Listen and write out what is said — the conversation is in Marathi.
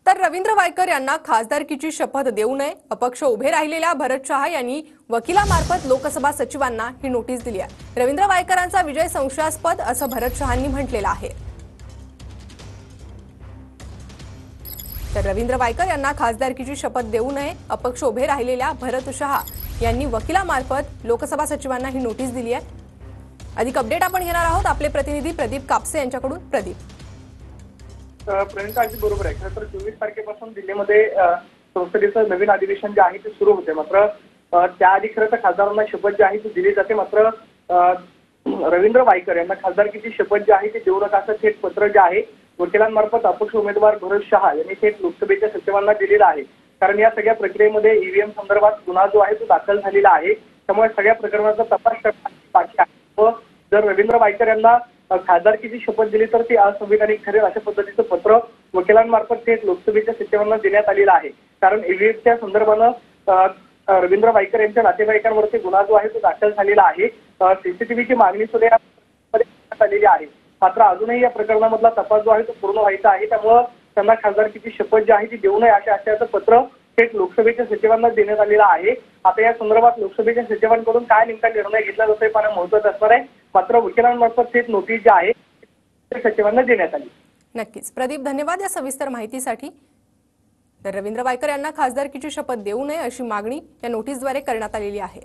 तर रवींद्र वायकर यांना खासदारकीची शपथ देऊ नये अपक्ष उभे राहिलेल्या भरत शहा यांनी वकिलामार्फत लोकसभा सचिवांना ही नोटीस दिली आहे। रवींद्र वायकरांचा विजय संशयास्पद असं भरत शहांनी म्हटलेलं आहे। तर रवींद्र वायकर यांना खासदारकीची शपथ देऊ नये अपक्ष उभे राहिलेल्या भरत शहा यांनी वकिलामार्फत लोकसभा सचिवांना ही नोटीस दिली आहे। अधिक अपडेट आपण घेणार आहोत आपले प्रतिनिधी प्रदीप कापसे यांच्याकडून। प्रदीप, प्रियंकाजी बरोबर आहे। खरं तर 24 तारखेपासून दिल्लीमध्ये संसदेचं नवीन अधिवेशन जे आहे ते सुरू होते। मात्र त्याआधी खरं तर खासदारांना शपथ जी आहे ती दिली जाते। मात्र रवींद्र वायकर यांना खासदारकीची शपथ जी आहे ती देऊ नका असं थेट पत्र जे आहे वकिलांमार्फत अपक्ष उमेदवार भरत शहा यांनी थेट लोकसभेच्या सचिवांना दिलेलं आहे। कारण या सगळ्या प्रक्रियेमध्ये ईव्हीएम संदर्भात गुन्हा जो आहे तो दाखल झालेला आहे। त्यामुळे सगळ्या प्रकरणाचा तपास करण्याची बाकी आहे व जर रवींद्र वायकर यांना खासदारकीची शपथ दिली तर ती असंविधानिक ठरेल अशा पद्धतीचं पत्र वकिलांमार्फत थेट लोकसभेच्या सचिवांना देण्यात आलेलं आहे। कारण ईव्हीएमच्या संदर्भानं रवींद्र वायकर यांच्या नातेवाईकांवरती गुन्हा जो आहे तो दाखल झालेला आहे। सीसीटीव्हीची मागणी सुद्धा आलेली आहे। मात्र अजूनही या प्रकरणामधला तपास जो आहे तो पूर्ण व्हायचा आहे। त्यामुळे त्यांना खासदारकीची शपथ जी आहे ती देऊ नये अशा आशयाचं पत्र थेट लोकसभेच्या सचिवांना देण्यात आलेलं आहे। आता या संदर्भात लोकसभेच्या सचिवांकडून काय नेमका निर्णय घेतला जातोय पाहणं महत्त्वाचं असणार आहे। मात्र वकिलांमार्फत थेट नोटीस जी आहे सचिवांना देण्यात आली। नक्कीच प्रदीप, धन्यवाद या सविस्तर माहितीसाठी। तर रवींद्र वायकर यांना खासदारकीची शपथ देऊ नये अशी मागणी या नोटीसद्वारे करण्यात आलेली आहे।